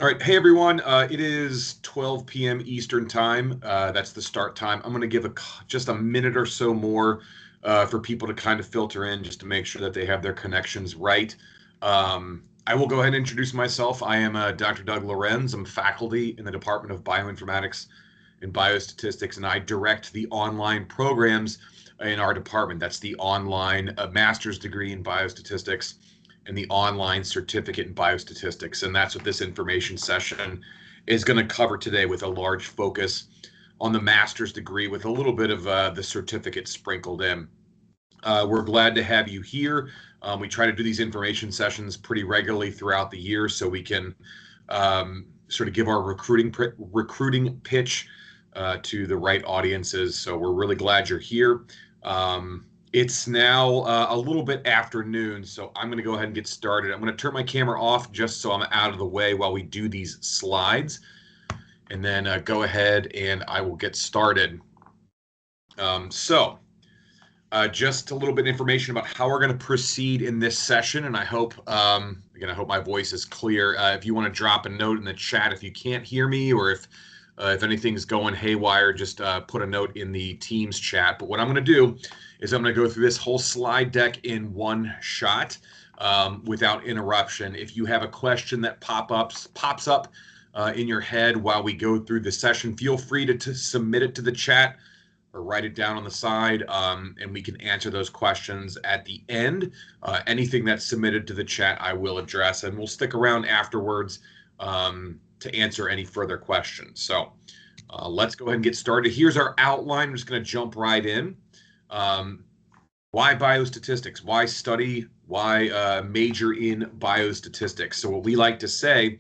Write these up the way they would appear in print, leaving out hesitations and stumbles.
All right. Hey, everyone. It is 12 p.m. Eastern time. That's the start time. I'm going to give just a minute or so more for people to kind of filter in just to make sure that they have their connections right. I will go ahead and introduce myself. I am Dr. Doug Lorenz. I'm faculty in the Department of Bioinformatics and Biostatistics, and I direct the online programs in our department. That's the online master's degree in biostatistics and the online certificate in biostatistics. And that's what this information session is going to cover today, with a large focus on the master's degree with a little bit of the certificate sprinkled in. We're glad to have you here. We try to do these information sessions pretty regularly throughout the year so we can sort of give our recruiting pitch to the right audiences. So we're really glad you're here. It's now a little bit afternoon, so I'm going to go ahead and get started. I'm going to turn my camera off just so I'm out of the way while we do these slides, and then go ahead and I will get started. Just a little bit of information about how we're going to proceed in this session, and I hope, again, I hope my voice is clear. If you want to drop a note in the chat if you can't hear me, or if anything's going haywire, just put a note in the Teams chat. But what I'm going to do is I'm going to go through this whole slide deck in one shot without interruption. If you have a question that pops up in your head while we go through the session, feel free to submit it to the chat or write it down on the side, and we can answer those questions at the end. Anything that's submitted to the chat, I will address, and we'll stick around afterwards to answer any further questions. So let's go ahead and get started. Here's our outline. I'm just going to jump right in. Why biostatistics? Why study? Why major in biostatistics? So what we like to say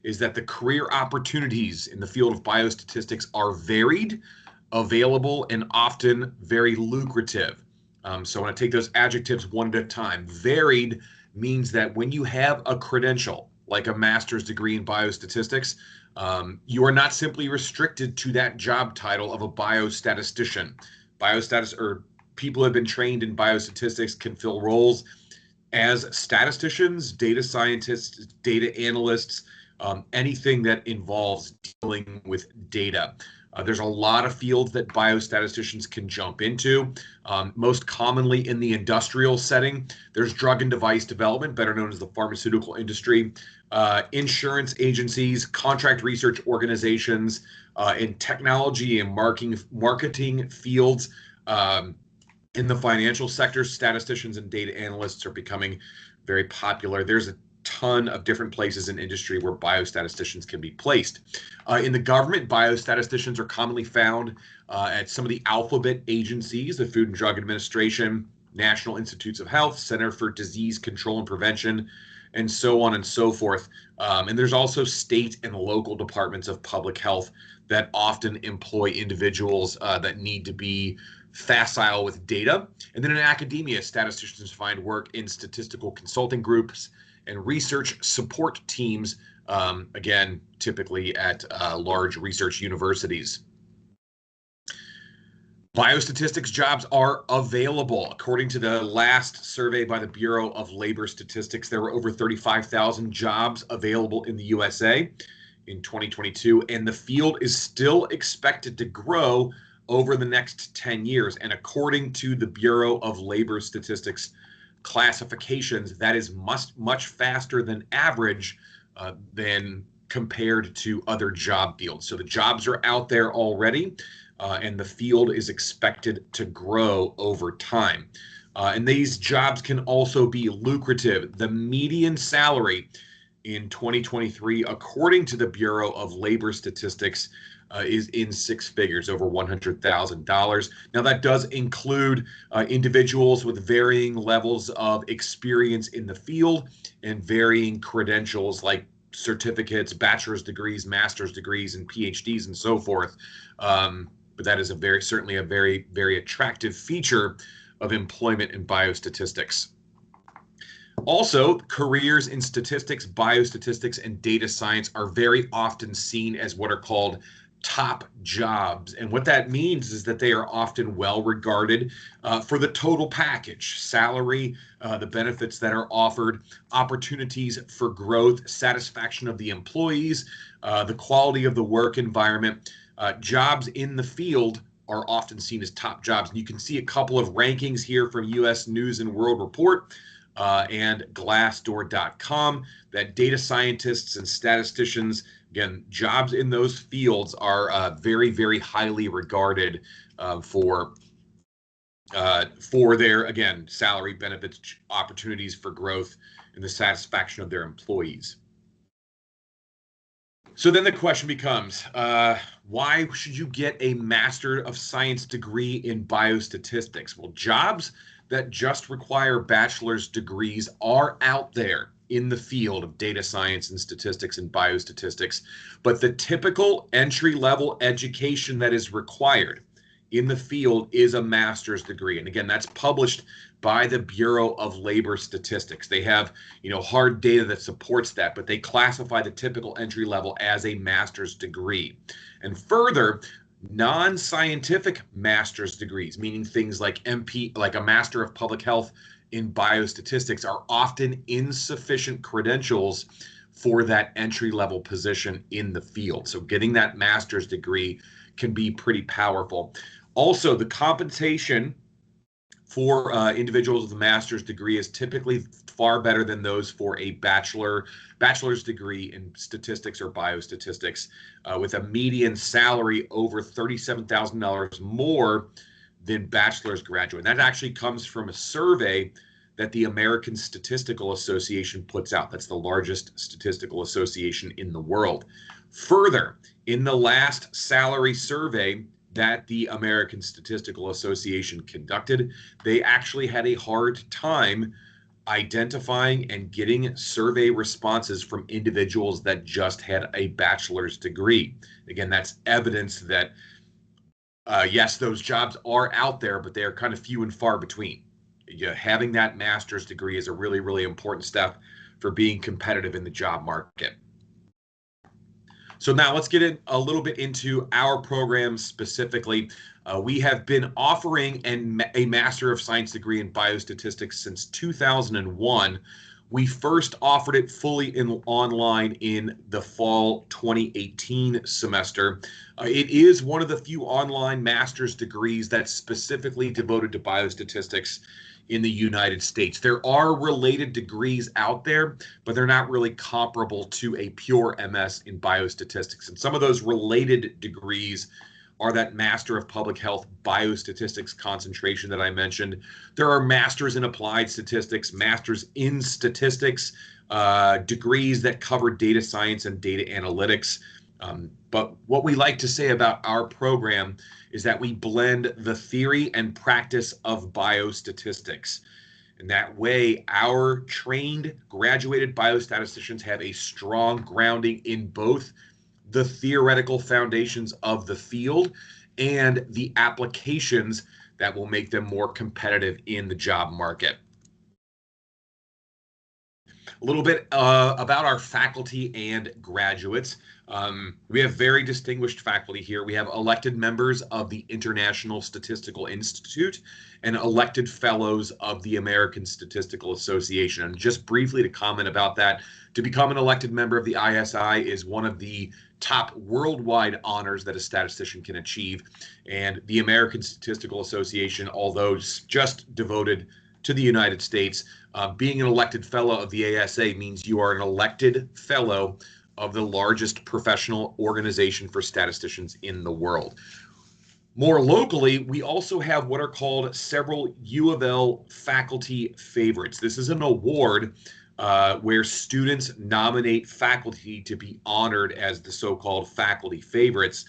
is that the career opportunities in the field of biostatistics are varied, available, and often very lucrative. So I want to take those adjectives one at a time. Varied means that when you have a credential, like a master's degree in biostatistics, you are not simply restricted to that job title of a biostatistician. People who have been trained in biostatistics can fill roles as statisticians, data scientists, data analysts, anything that involves dealing with data. There's a lot of fields that biostatisticians can jump into. Most commonly in the industrial setting, there's drug and device development, better known as the pharmaceutical industry, insurance agencies, contract research organizations, in technology and marketing fields. In the financial sector, statisticians and data analysts are becoming very popular. There's a ton of different places in industry where biostatisticians can be placed. In the government, biostatisticians are commonly found at some of the alphabet agencies, the Food and Drug Administration, National Institutes of Health, Center for Disease Control and Prevention, and so on and so forth. And there's also state and local departments of public health that often employ individuals that need to be facile with data. And then in academia, statisticians find work in statistical consulting groups and research support teams, again, typically at large research universities. Biostatistics jobs are available. According to the last survey by the Bureau of Labor Statistics, there were over 35,000 jobs available in the USA in 2022, and the field is still expected to grow over the next 10 years. And according to the Bureau of Labor Statistics classifications, that is much faster than average than compared to other job fields. So the jobs are out there already, and the field is expected to grow over time. And these jobs can also be lucrative. The median salary in 2023, according to the Bureau of Labor Statistics, is in six figures, over $100,000. Now, that does include individuals with varying levels of experience in the field and varying credentials like certificates, bachelor's degrees, master's degrees, and PhDs, and so forth. But that is certainly a very attractive feature of employment in biostatistics. Also, careers in statistics, biostatistics, and data science are very often seen as what are called top jobs. And what that means is that they are often well regarded for the total package: salary, the benefits that are offered, opportunities for growth, satisfaction of the employees, the quality of the work environment. Jobs in the field are often seen as top jobs. And you can see a couple of rankings here from US News and World Report and Glassdoor.com that data scientists and statisticians, again, jobs in those fields are very, very highly regarded for their, again, salary, benefits, opportunities for growth, and the satisfaction of their employees. So then the question becomes, why should you get a Master of Science degree in biostatistics? Well, jobs that just require bachelor's degrees are out there in the field of data science and statistics and biostatistics, but the typical entry-level education that is required in the field is a master's degree. And again, that's published by the Bureau of Labor Statistics. They have, hard data that supports that, but they classify the typical entry level as a master's degree. And further, non-scientific master's degrees, meaning things like MP, like a Master of Public Health in biostatistics, are often insufficient credentials for that entry-level position in the field. So getting that master's degree can be pretty powerful. Also, the compensation for individuals with a master's degree is typically far better than those for a bachelor's degree in statistics or biostatistics, with a median salary over $37,000 more than bachelor's graduate. And that actually comes from a survey that the American Statistical Association puts out. That's the largest statistical association in the world. Further, in the last salary survey that the American Statistical Association conducted, they actually had a hard time identifying and getting survey responses from individuals that just had a bachelor's degree. Again, that's evidence that, yes, those jobs are out there, but they are kind of few and far between. Having that master's degree is a really, really important step for being competitive in the job market. So now let's get a little bit into our program specifically. We have been offering a Master of Science degree in biostatistics since 2001. We first offered it fully online in the fall 2018 semester. It is one of the few online master's degrees that's specifically devoted to biostatistics in the United States. There are related degrees out there, but they're not really comparable to a pure MS in biostatistics. And some of those related degrees are that Master of Public Health Biostatistics concentration that I mentioned. There are Masters in Applied Statistics, Masters in Statistics, degrees that cover data science and data analytics. But what we like to say about our program is that we blend the theory and practice of biostatistics. And that way, our trained, graduated biostatisticians have a strong grounding in both the theoretical foundations of the field and the applications that will make them more competitive in the job market. A little bit about our faculty and graduates. We have very distinguished faculty here. We have elected members of the International Statistical Institute and elected fellows of the American Statistical Association. And just briefly to comment about that, to become an elected member of the ISI is one of the top worldwide honors that a statistician can achieve. And the American Statistical Association, although just devoted to the United States, being an elected fellow of the ASA means you are an elected fellow of the largest professional organization for statisticians in the world. More locally, we also have what are called several U of L faculty favorites. This is an award where students nominate faculty to be honored as the so-called faculty favorites.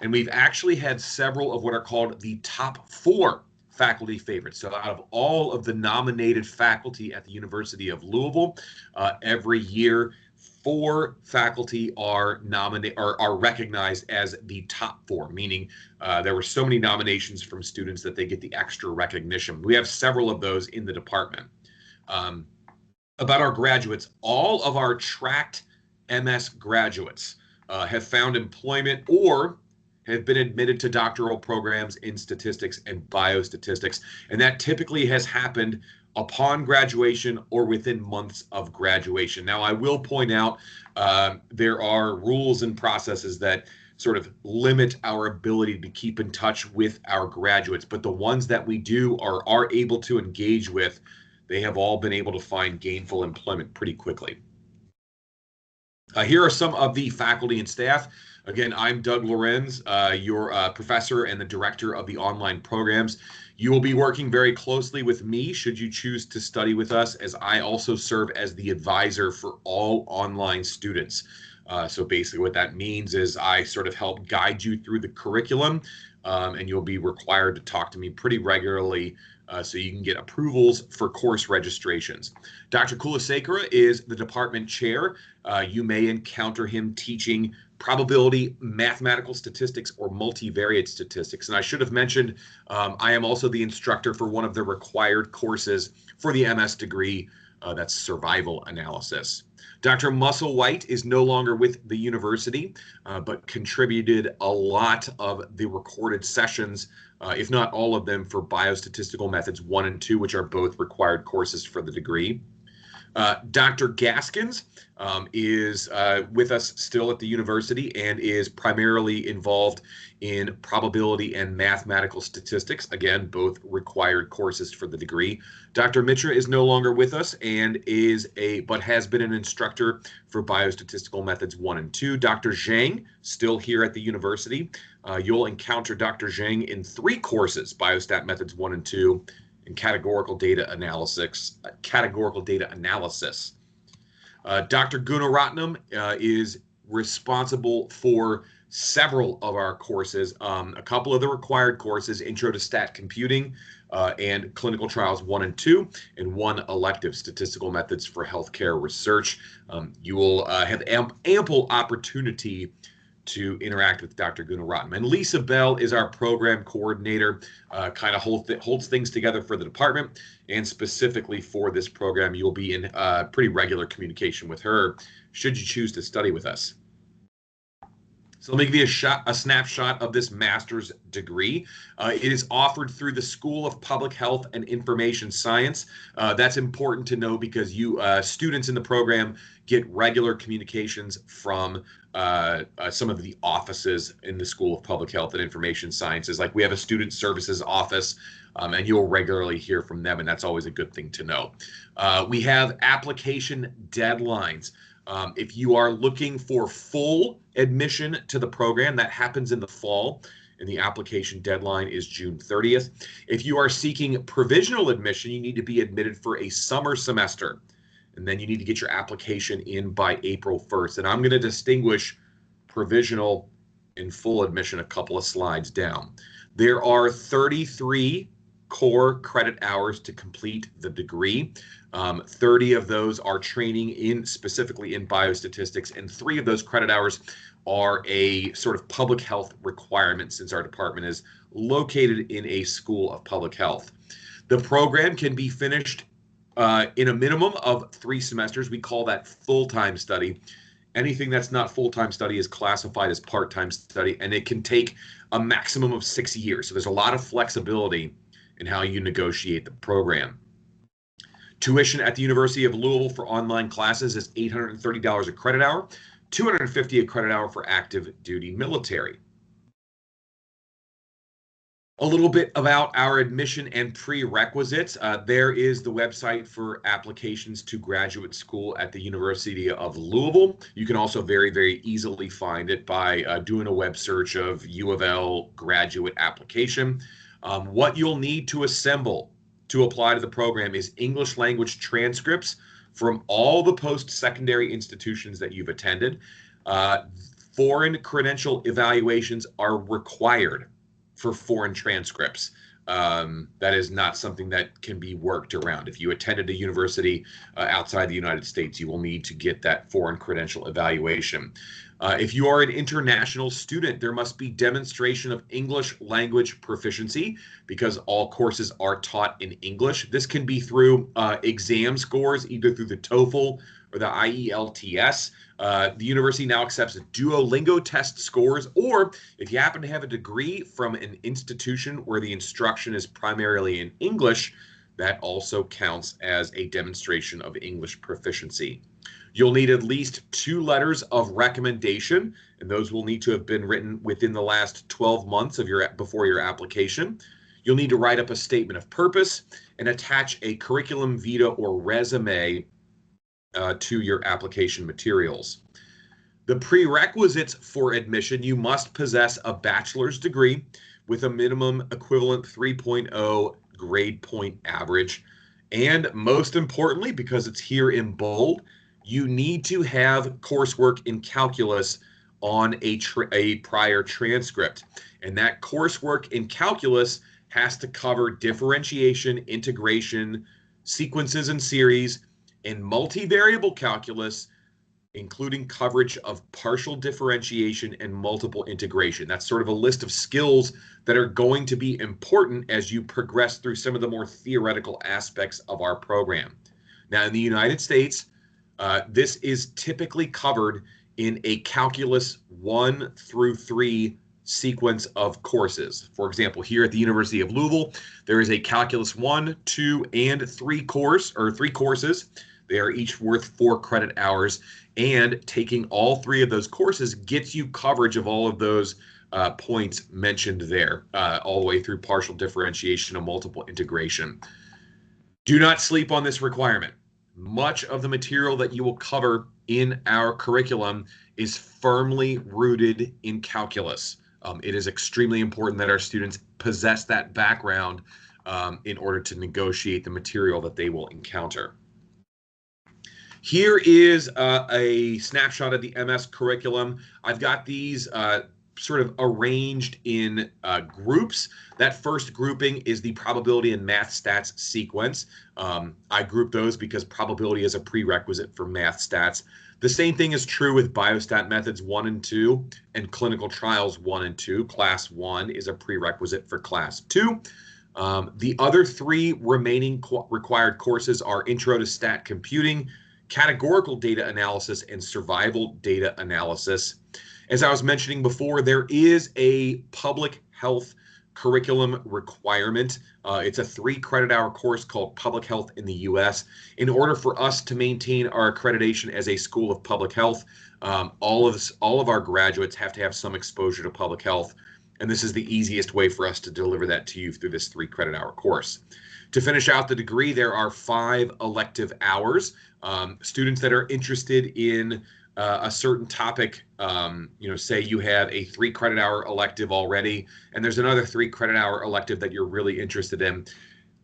And we've actually had several of what are called the top 4 faculty favorites. So out of all of the nominated faculty at the University of Louisville, every year 4 faculty are recognized as the top 4, meaning there were so many nominations from students that they get the extra recognition. We have several of those in the department. About our graduates, all of our tracked MS graduates have found employment or have been admitted to doctoral programs in statistics and biostatistics, and that typically has happened upon graduation or within months of graduation. Now, I will point out there are rules and processes that sort of limit our ability to keep in touch with our graduates, but the ones that we do are able to engage with, they have all been able to find gainful employment pretty quickly. Here are some of the faculty and staff. Again, I'm Doug Lorenz, your professor and the director of the online programs. You will be working very closely with me should you choose to study with us, as I also serve as the advisor for all online students. So basically what that means is I sort of help guide you through the curriculum, and you'll be required to talk to me pretty regularly so you can get approvals for course registrations. Dr. Kulasekara is the department chair. You may encounter him teaching probability, mathematical statistics, or multivariate statistics. And I should have mentioned, I am also the instructor for one of the required courses for the MS degree, that's survival analysis. Dr. Musselwhite is no longer with the university, but contributed a lot of the recorded sessions, if not all of them, for biostatistical methods 1 and 2, which are both required courses for the degree. Dr. Gaskins is with us still at the university and is primarily involved in probability and mathematical statistics. Again, both required courses for the degree. Dr. Mitra is no longer with us and but has been an instructor for biostatistical methods 1 and 2. Dr. Zhang, still here at the university. You'll encounter Dr. Zhang in 3 courses, biostat methods 1 and 2, and categorical data analysis. Dr. Gunaratnam is responsible for several of our courses, a couple of the required courses, Intro to Stat Computing and Clinical Trials 1 and 2, and 1 elective, Statistical Methods for Healthcare Research. You will have ample opportunity to interact with Dr. Gunaratnam. And Lisa Bell is our program coordinator, kind of holds things together for the department, and specifically for this program, you'll be in pretty regular communication with her should you choose to study with us. So let me give you a snapshot of this master's degree. It is offered through the School of Public Health and Information Science. That's important to know because you students in the program get regular communications from some of the offices in the School of Public Health and Information Sciences. Like we have a student services office, and you'll regularly hear from them, and that's always a good thing to know. We have application deadlines. If you are looking for full admission to the program, that happens in the fall, and the application deadline is June 30th. If you are seeking provisional admission, you need to be admitted for a summer semester, and then you need to get your application in by April 1st. And I'm going to distinguish provisional and full admission a couple of slides down. There are 33 core credit hours to complete the degree. 30 of those are training specifically in biostatistics, and 3 of those credit hours are a sort of public health requirement since our department is located in a school of public health. The program can be finished in a minimum of 3 semesters. We call that full-time study. Anything that's not full-time study is classified as part-time study, and it can take a maximum of 6 years. So there's a lot of flexibility in how you negotiate the program. Tuition at the University of Louisville for online classes is $830 a credit hour, $250 a credit hour for active duty military. A little bit about our admission and prerequisites. There is the website for applications to graduate school at the University of Louisville. You can also very, very easily find it by doing a web search of U of L graduate application. What you'll need to assemble to apply to the program is English language transcripts from all the post-secondary institutions that you've attended. Foreign credential evaluations are required for foreign transcripts. That is not something that can be worked around. If you attended a university outside the United States, you will need to get that foreign credential evaluation. If you are an international student, there must be demonstration of English language proficiency because all courses are taught in English. This can be through exam scores, either through the TOEFL or the IELTS. The university now accepts Duolingo test scores, or if you happen to have a degree from an institution where the instruction is primarily in English, that also counts as a demonstration of English proficiency. You'll need at least 2 letters of recommendation, and those will need to have been written within the last 12 months of before your application. You'll need to write up a statement of purpose and attach a curriculum vitae or resume to your application materials. The prerequisites for admission: you must possess a bachelor's degree with a minimum equivalent 3.0 grade point average. And most importantly, because it's here in bold, you need to have coursework in calculus on a prior transcript. And that coursework in calculus has to cover differentiation, integration, sequences and series, and multivariable calculus, including coverage of partial differentiation and multiple integration. That's sort of a list of skills that are going to be important as you progress through some of the more theoretical aspects of our program. Now, in the United States, this is typically covered in a Calculus 1 through 3 sequence of courses. For example, here at the University of Louisville, there is a Calculus 1, 2, and 3 courses. They are each worth 4 credit hours, and taking all 3 of those courses gets you coverage of all of those points mentioned there, all the way through partial differentiation and multiple integration. Do not sleep on this requirement. Much of the material that you will cover in our curriculum is firmly rooted in calculus. It is extremely important that our students possess that background in order to negotiate the material that they will encounter. Here is a snapshot of the MS curriculum. I've got these sort of arranged in groups. That first grouping is the probability and math stats sequence. I group those because probability is a prerequisite for math stats. The same thing is true with biostat methods 1 and 2 and clinical trials 1 and 2. Class 1 is a prerequisite for class 2. The other 3 remaining required courses are intro to stat computing, categorical data analysis, and survival data analysis. As I was mentioning before, there is a public health curriculum requirement. It's a 3 credit hour course called Public Health in the U.S. In order for us to maintain our accreditation as a school of public health, all of our graduates have to have some exposure to public health, and this is the easiest way for us to deliver that to you through this 3 credit hour course. To finish out the degree, there are 5 elective hours. Students that are interested in a certain topic, say you have a 3 credit hour elective already, and there's another 3 credit hour elective that you're really interested in.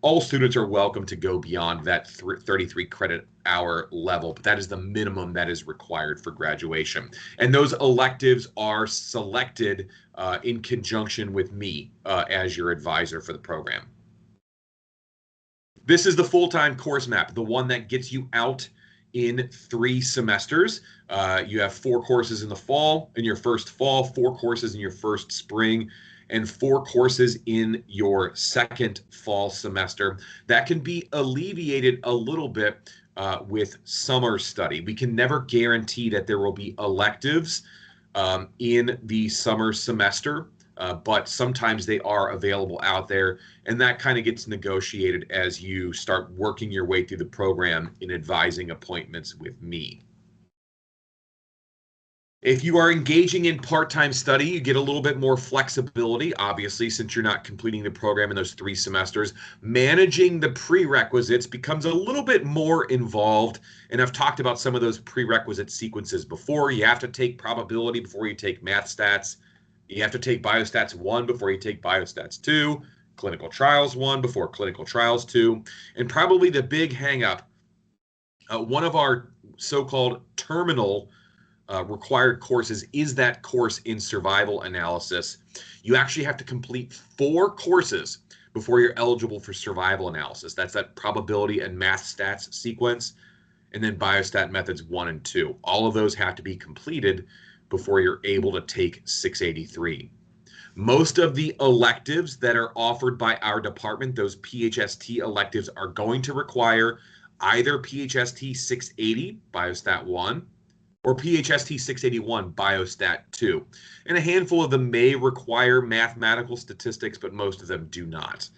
All students are welcome to go beyond that 33 credit hour level, but that is the minimum that is required for graduation. And those electives are selected in conjunction with me as your advisor for the program. This is the full-time course map, the one that gets you out in 3 semesters. You have 4 courses in the fall, in your first fall, 4 courses in your first spring, and 4 courses in your second fall semester. That can be alleviated a little bit with summer study. We can never guarantee that there will be electives in the summer semester, but sometimes they are available out there, and that kind of gets negotiated as you start working your way through the program in advising appointments with me. If you are engaging in part-time study, you get a little bit more flexibility, obviously, since you're not completing the program in those 3 semesters. Managing the prerequisites becomes a little bit more involved, and I've talked about some of those prerequisite sequences before. You have to take probability before you take math stats. You have to take Biostats 1 before you take Biostats 2, Clinical Trials 1 before Clinical Trials 2, and probably the big hang-up, one of our so-called terminal required courses is that course in survival analysis. You actually have to complete 4 courses before you're eligible for survival analysis. That's that probability and math stats sequence, and then biostat methods 1 and 2. All of those have to be completed before you're able to take 683. Most of the electives that are offered by our department, those PHST electives, are going to require either PHST 680, Biostat 1, or PHST 681, Biostat 2. And a handful of them may require mathematical statistics, but most of them do not.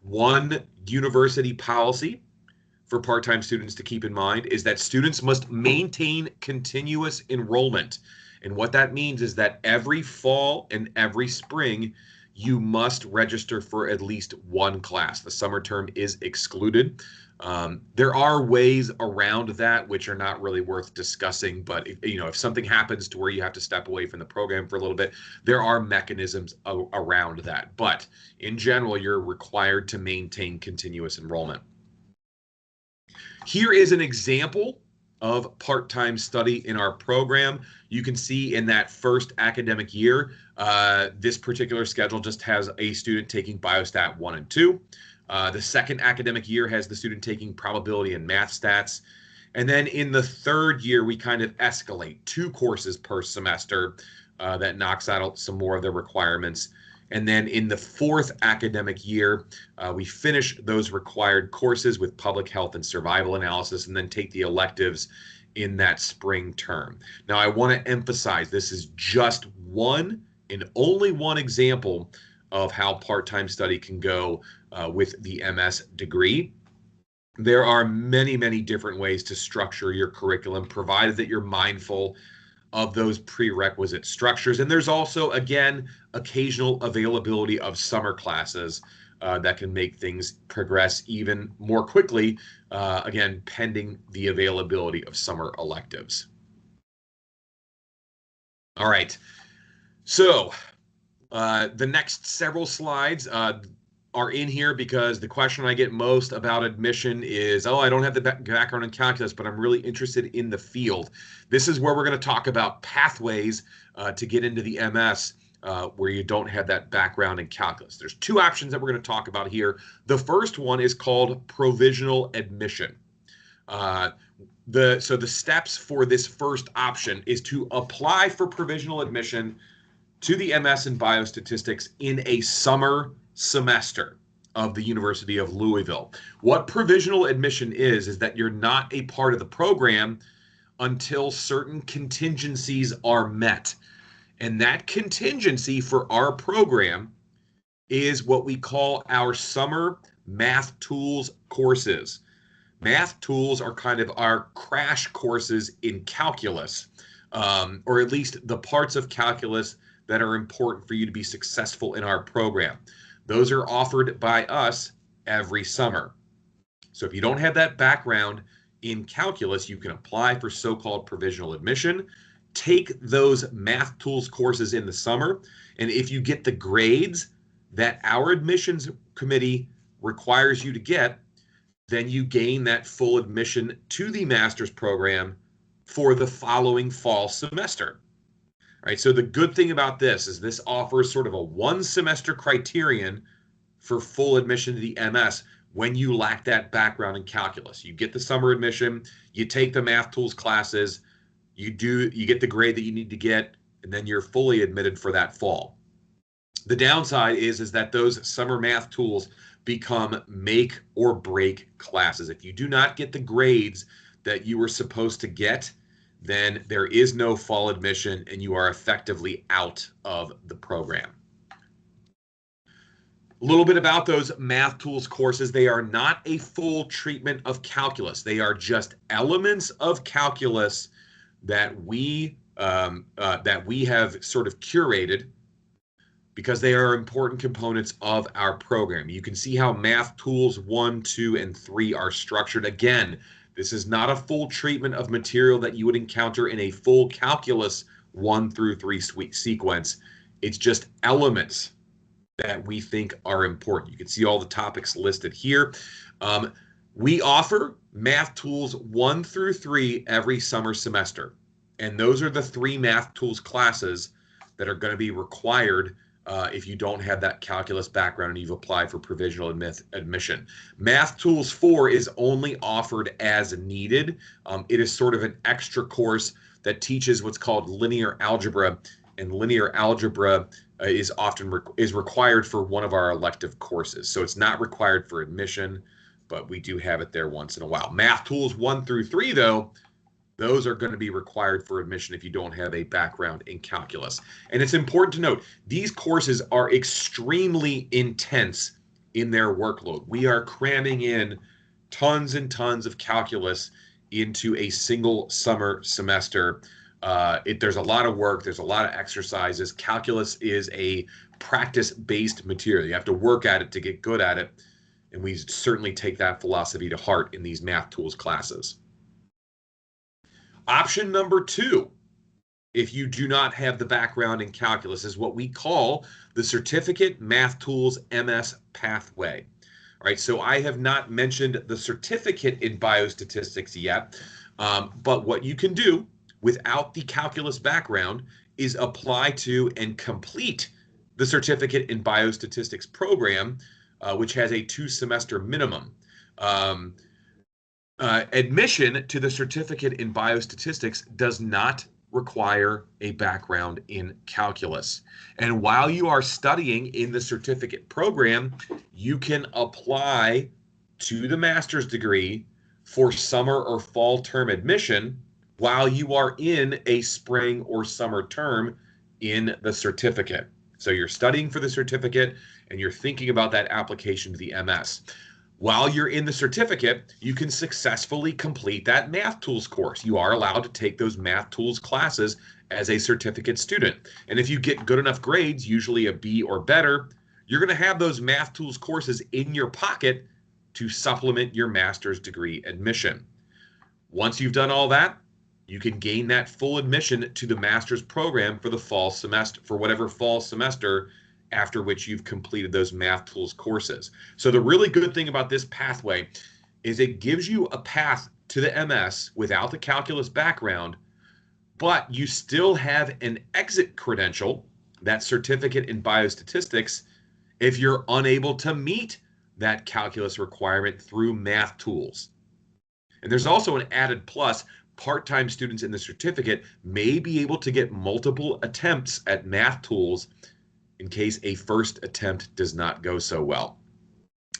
One university policy for part-time students to keep in mind is that students must maintain continuous enrollment. And what that means is that every fall and every spring, you must register for at least one class. The summer term is excluded. There are ways around that which are not really worth discussing, but if something happens to where you have to step away from the program for a little bit, there are mechanisms around that. But in general, you're required to maintain continuous enrollment. Here is an example of part-time study in our program. You can see in that first academic year, this particular schedule just has a student taking Biostat 1 and 2. The second academic year has the student taking probability and math stats. And then in the third year, we kind of escalate 2 courses per semester. That knocks out some more of the requirements. And then in the fourth academic year, we finish those required courses with public health and survival analysis, and then take the electives in that spring term. Now, I want to emphasize this is just one and only one example of how part-time study can go with the MS degree. There are many, many different ways to structure your curriculum, provided that you're mindful of those prerequisite structures. And there's also, again, occasional availability of summer classes that can make things progress even more quickly, again, pending the availability of summer electives. All right, so the next several slides are in here because the question I get most about admission is, oh, I don't have the background in calculus, but I'm really interested in the field. This is where we're going to talk about pathways to get into the MS where you don't have that background in calculus. There's 2 options that we're going to talk about here. The first one is called provisional admission. So the steps for this first option is to apply for provisional admission to the MS in Biostatistics in a summer semester of the University of Louisville. What provisional admission is that you're not a part of the program until certain contingencies are met. And that contingency for our program is what we call our summer math tools courses. Math tools are kind of our crash courses in calculus, or at least the parts of calculus that are important for you to be successful in our program. Those are offered by us every summer. So if you don't have that background in calculus, you can apply for so-called provisional admission, take those math tools courses in the summer, and if you get the grades that our admissions committee requires you to get, then you gain that full admission to the master's program for the following fall semester. Right, so the good thing about this is this offers sort of a 1-semester criterion for full admission to the MS when you lack that background in calculus. You get the summer admission, you take the math tools classes, you get the grade that you need to get, and then you're fully admitted for that fall. The downside is that those summer math tools become make or break classes. If you do not get the grades that you were supposed to get, then there is no fall admission and you are effectively out of the program. A little bit about those math tools courses. They are not a full treatment of calculus. They are just elements of calculus that we have sort of curated because they are important components of our program. You can see how math tools 1, 2, and 3 are structured. Again, this is not a full treatment of material that you would encounter in a full calculus 1 through 3 sequence. It's just elements that we think are important. You can see all the topics listed here. We offer math tools 1 through 3 every summer semester. And those are the 3 math tools classes that are going to be required if you don't have that calculus background and you've applied for provisional admission. Math Tools 4 is only offered as needed. It is sort of an extra course that teaches what's called linear algebra, and linear algebra is often required for one of our elective courses. So it's not required for admission, but we do have it there once in a while. Math Tools 1 through 3, though, those are going to be required for admission if you don't have a background in calculus. And it's important to note, these courses are extremely intense in their workload. We are cramming in tons and tons of calculus into a single summer semester. There's a lot of work, there's a lot of exercises. Calculus is a practice-based material. You have to work at it to get good at it. And we certainly take that philosophy to heart in these Math Tools classes. Option number 2, if you do not have the background in calculus, is what we call the Certificate Math Tools MS Pathway. All right, so I have not mentioned the certificate in biostatistics yet, but what you can do without the calculus background is apply to and complete the certificate in biostatistics program, which has a 2-semester minimum. Admission to the certificate in biostatistics does not require a background in calculus. And while you are studying in the certificate program, you can apply to the master's degree for summer or fall term admission while you are in a spring or summer term in the certificate. So you're studying for the certificate and you're thinking about that application to the MS. While you're in the certificate, you can successfully complete that Math Tools course. You are allowed to take those Math Tools classes as a certificate student. And if you get good enough grades, usually a B or better, you're going to have those Math Tools courses in your pocket to supplement your master's degree admission. Once you've done all that, you can gain that full admission to the master's program for the fall semester, for whatever fall semester after which you've completed those Math Tools courses. So the really good thing about this pathway is it gives you a path to the MS without the calculus background, but you still have an exit credential, that certificate in biostatistics, if you're unable to meet that calculus requirement through Math Tools. And there's also an added plus. Part-time students in the certificate may be able to get multiple attempts at Math Tools in case a first attempt does not go so well.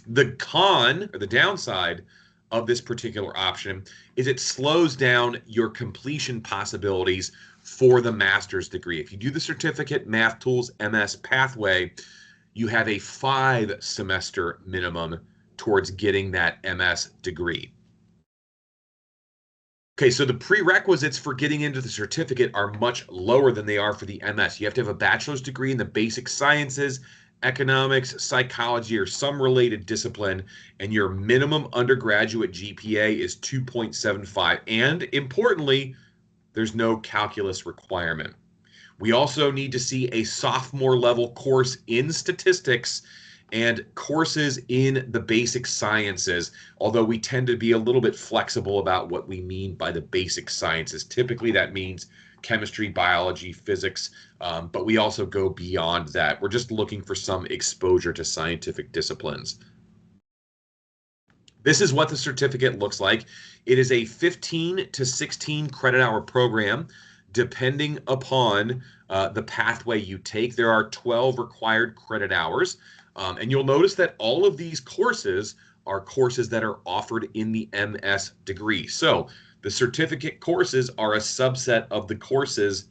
The con, or the downside, of this particular option is it slows down your completion possibilities for the master's degree. If you do the certificate Math Tools MS pathway, you have a 5-semester minimum towards getting that MS degree. Okay, so the prerequisites for getting into the certificate are much lower than they are for the MS. You have to have a bachelor's degree in the basic sciences, economics, psychology, or some related discipline, and your minimum undergraduate GPA is 2.75. And importantly, there's no calculus requirement. We also need to see a sophomore level course in statistics and courses in the basic sciences, although we tend to be a little bit flexible about what we mean by the basic sciences. Typically that means chemistry, biology, physics, but we also go beyond that. We're just looking for some exposure to scientific disciplines. This is what the certificate looks like. It is a 15 to 16 credit hour program, depending upon the pathway you take. There are 12 required credit hours. And you'll notice that all of these courses are courses that are offered in the MS degree. So the certificate courses are a subset of the courses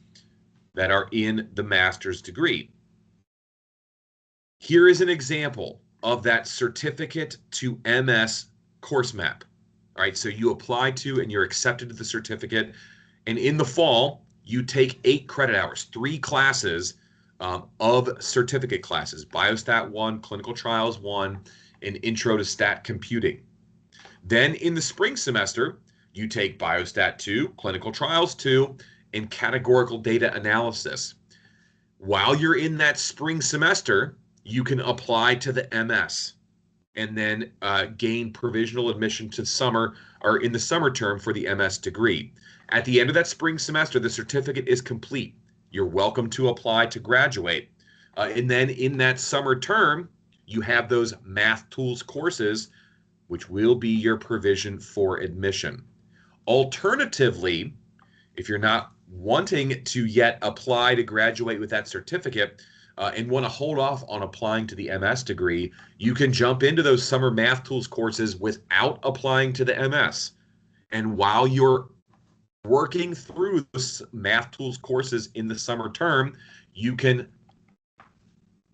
that are in the master's degree. Here is an example of that certificate to MS course map. All right, so you apply to and you're accepted to the certificate. And in the fall, you take 8 credit hours, 3 classes of certificate classes: Biostat 1, Clinical Trials 1, and Intro to Stat Computing. Then in the spring semester, you take Biostat 2, Clinical Trials 2, and Categorical Data Analysis. While you're in that spring semester, you can apply to the MS and then gain provisional admission to summer, or in the summer term, for the MS degree. At the end of that spring semester, the certificate is complete. You're welcome to apply to graduate. And then in that summer term, you have those math tools courses, which will be your provision for admission. Alternatively, if you're not wanting to yet apply to graduate with that certificate and want to hold off on applying to the MS degree, you can jump into those summer math tools courses without applying to the MS. And while you're working through those math tools courses in the summer term, you can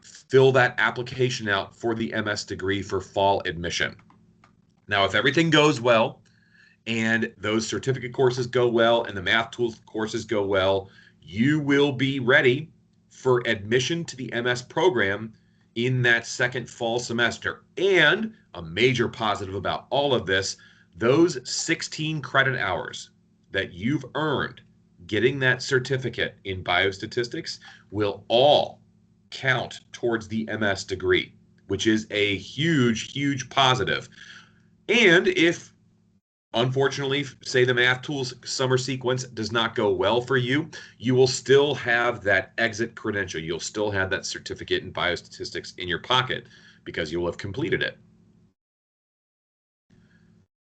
fill that application out for the MS degree for fall admission. Now, if everything goes well and those certificate courses go well and the math tools courses go well, you will be ready for admission to the MS program in that second fall semester. And a major positive about all of this, those 16 credit hours that you've earned getting that certificate in biostatistics will all count towards the MS degree, which is a huge, huge positive. And if, unfortunately, say the math tools summer sequence does not go well for you, you will still have that exit credential. You'll still have that certificate in biostatistics in your pocket because you'll have completed it.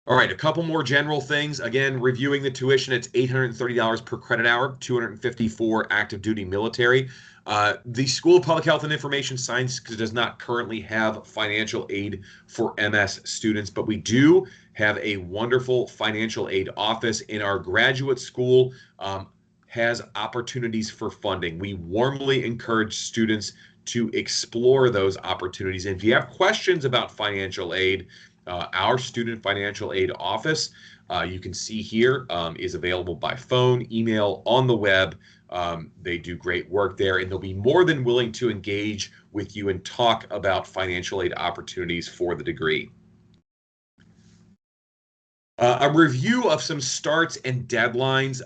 All right, a couple more general things. Again, reviewing the tuition, it's $830 per credit hour, $250 for active duty military. The School of Public Health and Information Science does not currently have financial aid for MS students, but we do have a wonderful financial aid office in our graduate school. Has opportunities for funding. We warmly encourage students to explore those opportunities. And if you have questions about financial aid, our student financial aid office, you can see here, is available by phone, email, on the web. They do great work there, and they'll be more than willing to engage with you and talk about financial aid opportunities for the degree. A review of some starts and deadlines.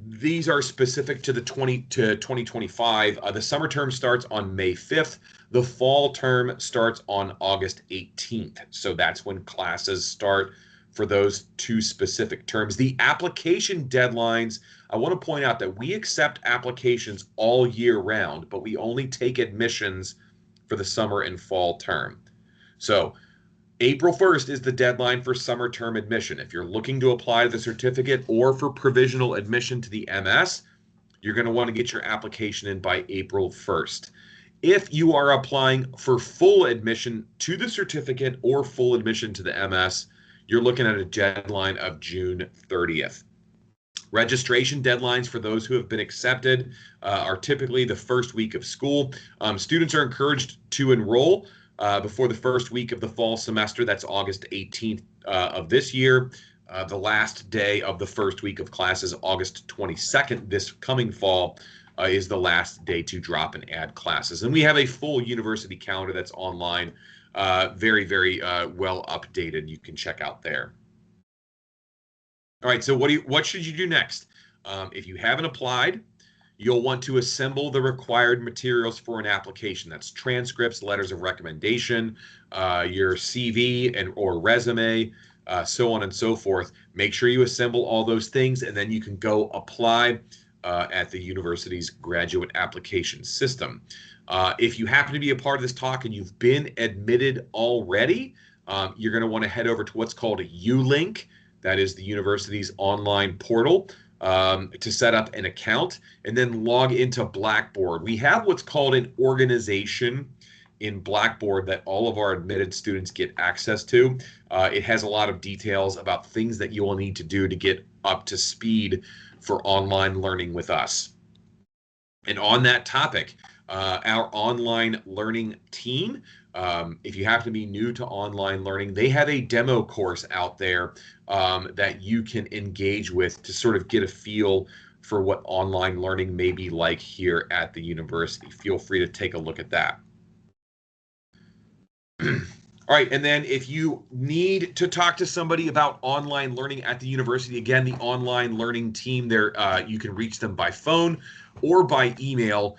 These are specific to the 2025. The summer term starts on May 5th. The fall term starts on August 18th. So that's when classes start for those two specific terms. The application deadlines, I want to point out that we accept applications all year round, but we only take admissions for the summer and fall term. So April 1st is the deadline for summer term admission. If you're looking to apply to the certificate or for provisional admission to the MS, you're going to want to get your application in by April 1st. If you are applying for full admission to the certificate or full admission to the MS, you're looking at a deadline of June 30th. Registration deadlines for those who have been accepted are typically the first week of school. Students are encouraged to enroll before the first week of the fall semester. That's August 18th of this year. The last day of the first week of classes, August 22nd, this coming fall, is the last day to drop and add classes. And we have a full university calendar that's online, very, very well updated. You can check out there. All right, so what should you do next? If you haven't applied, you'll want to assemble the required materials for an application. That's transcripts, letters of recommendation, your CV or resume, so on and so forth. Make sure you assemble all those things, and then you can go apply at the university's graduate application system. If you happen to be a part of this talk and you've been admitted already, you're going to want to head over to what's called a ULink. That is the university's online portal, to set up an account and then log into Blackboard. We have what's called an organization in Blackboard that all of our admitted students get access to. It has a lot of details about things that you will need to do to get up to speed for online learning with us. And on that topic, our online learning team, if you happen to be new to online learning, they have a demo course out there that you can engage with to sort of get a feel for what online learning may be like here at the university. Feel free to take a look at that. All All right, and then if you need to talk to somebody about online learning at the university, again, the online learning team there, you can reach them by phone or by email,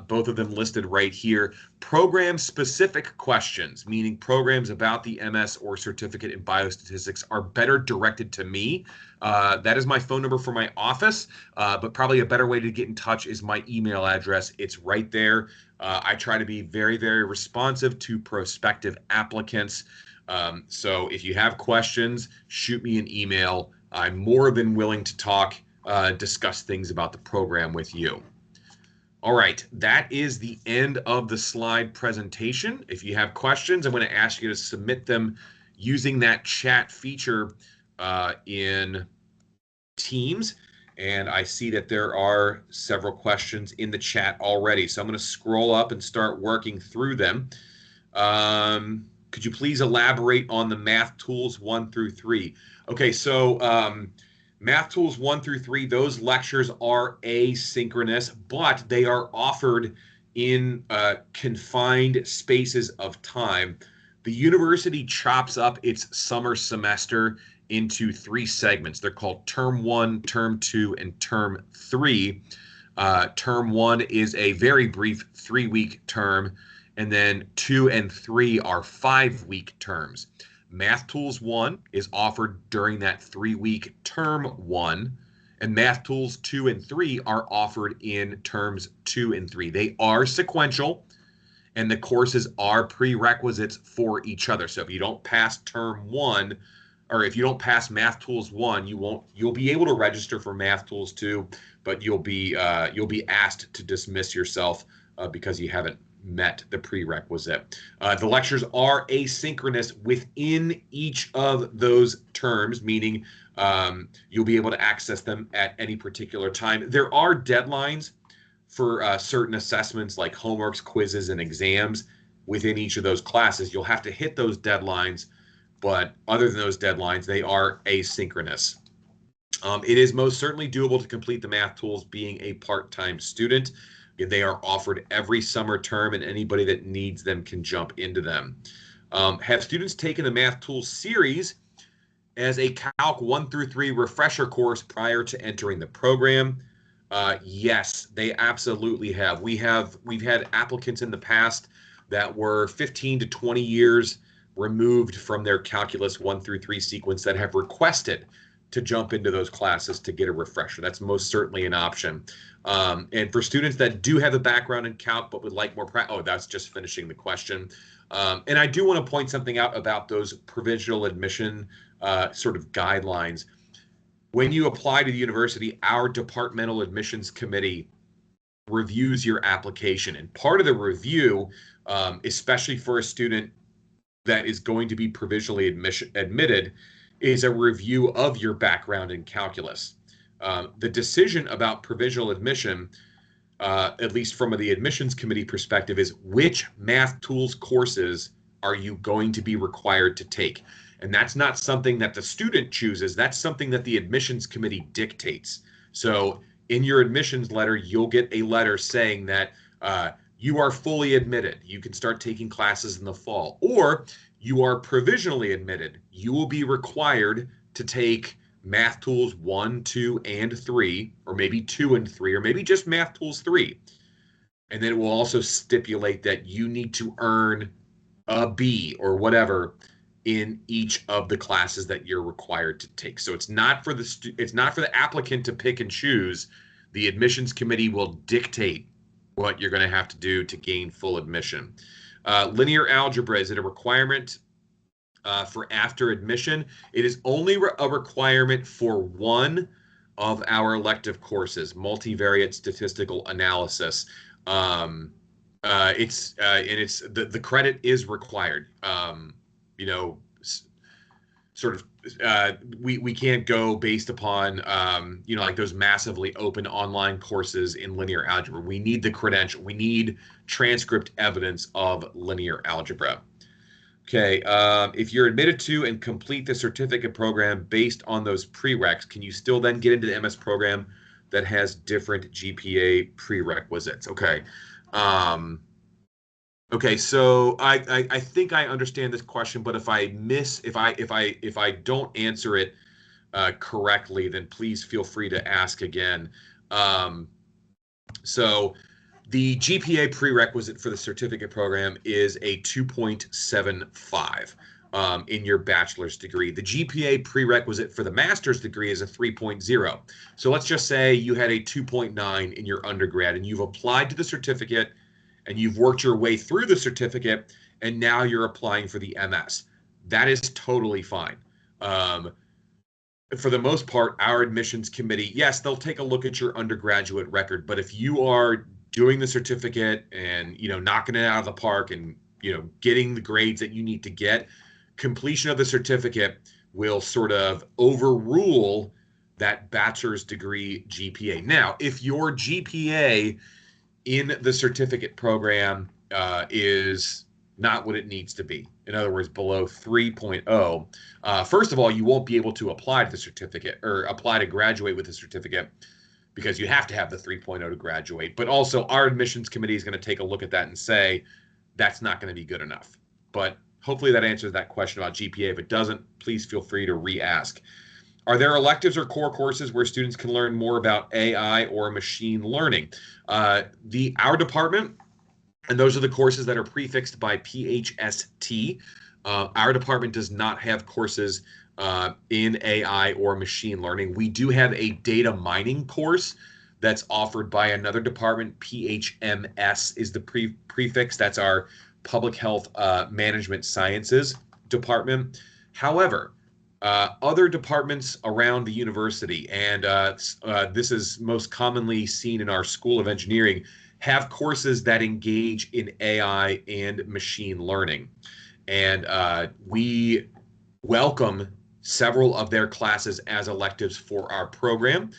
both of them listed right here. Program-specific questions, meaning programs about the MS or certificate in biostatistics, are better directed to me. That is my phone number for my office, but probably a better way to get in touch is my email address. It's right there. I try to be very, very responsive to prospective applicants. So if you have questions, shoot me an email. I'm more than willing to talk, discuss things about the program with you. All right, that is the end of the slide presentation. If you have questions, I'm going to ask you to submit them using that chat feature in Teams. And I see that there are several questions in the chat already. So I'm going to scroll up and start working through them. Could you please elaborate on the math tools 1 through 3? Okay, so math tools 1 through 3, those lectures are asynchronous, but they are offered in confined spaces of time. The university chops up its summer semester into 3 segments. They're called Term 1, Term 2, and Term 3. Term 1 is a very brief 3-week term, and then 2 and 3 are 5-week terms. Math Tools 1 is offered during that 3-week Term 1, and Math Tools 2 and 3 are offered in Terms 2 and 3. They are sequential, and the courses are prerequisites for each other. So if you don't pass Term 1, or if you don't pass Math Tools 1, you'll be able to register for Math Tools 2, but you'll be asked to dismiss yourself because you haven't met the prerequisite. The lectures are asynchronous within each of those terms, meaning you'll be able to access them at any particular time. There are deadlines for certain assessments like homeworks, quizzes, and exams within each of those classes. You'll have to hit those deadlines, but other than those deadlines, they are asynchronous. It is most certainly doable to complete the math tools being a part-time student. They are offered every summer term, and anybody that needs them can jump into them. Have students taken the math tools series as a Calc 1 through 3 refresher course prior to entering the program? Yes, they absolutely have. We've had applicants in the past that were 15 to 20 years removed from their Calculus 1 through 3 sequence that have requested to jump into those classes to get a refresher. That's most certainly an option. And for students that do have a background in Calc but would like more practice, that's just finishing the question. And I do want to point something out about those provisional admission sort of guidelines. When you apply to the university, our departmental admissions committee reviews your application. And part of the review, especially for a student that is going to be provisionally admitted, is a review of your background in calculus. The decision about provisional admission, at least from the admissions committee perspective, is which math tools courses are you going to be required to take? And that's not something that the student chooses. That's something that the admissions committee dictates. So in your admissions letter, you'll get a letter saying that you are fully admitted. You can start taking classes in the fall. Or you are provisionally admitted. You will be required to take Math Tools 1, 2, and 3, or maybe 2 and 3, or maybe just Math Tools 3. And then it will also stipulate that you need to earn a B or whatever in each of the classes that you're required to take. So it's not for the applicant to pick and choose. The admissions committee will dictate what you're going to have to do to gain full admission. Linear algebra, is it a requirement for after admission? It is only a requirement for one of our elective courses, multivariate statistical analysis. The credit is required. We can't go based upon like those massively open online courses in linear algebra. We need the credential. We need transcript evidence of linear algebra. Okay, if you're admitted to and complete the certificate program based on those prereqs, can you still then get into the MS program that has different GPA prerequisites? Okay. Okay, so I think I understand this question, but if I don't answer it correctly, then please feel free to ask again. Um, so the GPA prerequisite for the certificate program is a 2.75 in your bachelor's degree. The GPA prerequisite for the master's degree is a 3.0. So let's just say you had a 2.9 in your undergrad and you've applied to the certificate and you've worked your way through the certificate and now you're applying for the MS. That is totally fine. For the most part, our admissions committee, yes, they'll take a look at your undergraduate record, but if you are doing the certificate and, knocking it out of the park and, getting the grades that you need to get, completion of the certificate will sort of overrule that bachelor's degree GPA. Now, if your GPA in the certificate program is not what it needs to be, in other words, below 3.0, first of all, you won't be able to apply to the certificate or apply to graduate with the certificate because you have to have the 3.0 to graduate. But also, our admissions committee is going to take a look at that and say that's not going to be good enough. But hopefully that answers that question about GPA. If it doesn't, please feel free to re-ask. Are there electives or core courses where students can learn more about AI or machine learning? Our department, and those are the courses that are prefixed by PHST. Our department does not have courses in AI or machine learning. We do have a data mining course that's offered by another department. PHMS is the prefix. That's our public health management sciences department. However, other departments around the university, and this is most commonly seen in our School of Engineering, have courses that engage in AI and machine learning. And we welcome several of their classes as electives for our program.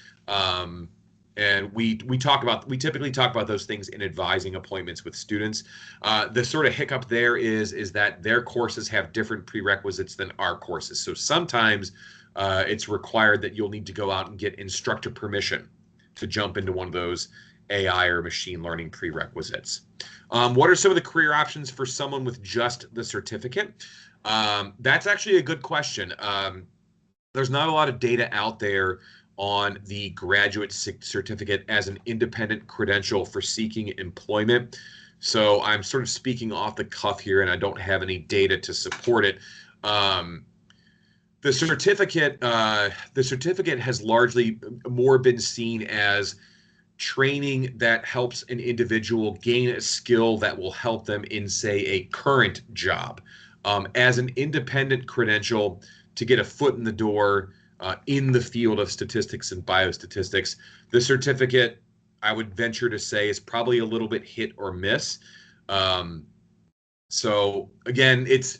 And we typically talk about those things in advising appointments with students. The sort of hiccup there is that their courses have different prerequisites than our courses. So sometimes it's required that you'll need to go out and get instructor permission to jump into one of those AI or machine learning prerequisites. What are some of the career options for someone with just the certificate? That's actually a good question. There's not a lot of data out there on the graduate certificate as an independent credential for seeking employment. So I'm sort of speaking off the cuff here and I don't have any data to support it. The certificate has largely more been seen as training that helps an individual gain a skill that will help them in, say, a current job. As an independent credential to get a foot in the door in the field of statistics and biostatistics, the certificate, I would venture to say, is probably a little bit hit or miss. So again, it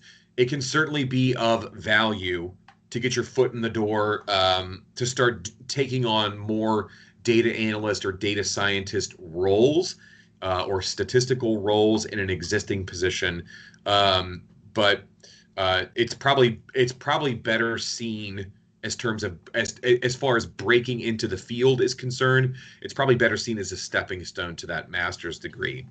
can certainly be of value to get your foot in the door, to start taking on more data analyst or data scientist roles or statistical roles in an existing position. But it's probably better seen as terms of as far as breaking into the field is concerned. It's probably better seen as a stepping stone to that master's degree.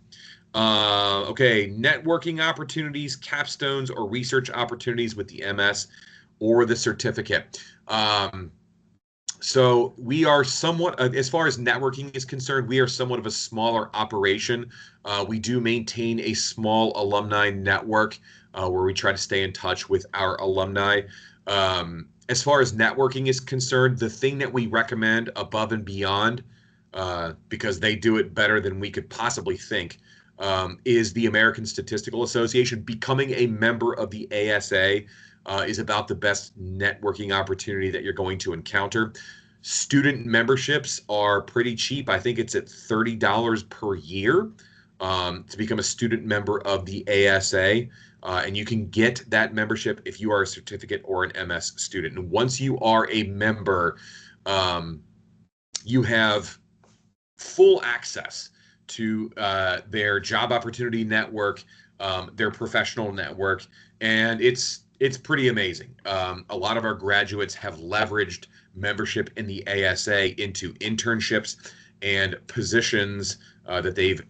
Okay, networking opportunities, capstones, or research opportunities with the MS or the certificate. So we are somewhat, as far as networking is concerned, we are somewhat of a smaller operation. We do maintain a small alumni network where we try to stay in touch with our alumni. As far as networking is concerned, the thing that we recommend above and beyond, because they do it better than we could possibly think, is the American Statistical Association. Becoming a member of the ASA is about the best networking opportunity that you're going to encounter. Student memberships are pretty cheap. I think it's at $30 per year to become a student member of the ASA. And you can get that membership if you are a certificate or an MS student. And once you are a member, you have full access to their job opportunity network, their professional network, and it's pretty amazing. A lot of our graduates have leveraged membership in the ASA into internships and positions that they've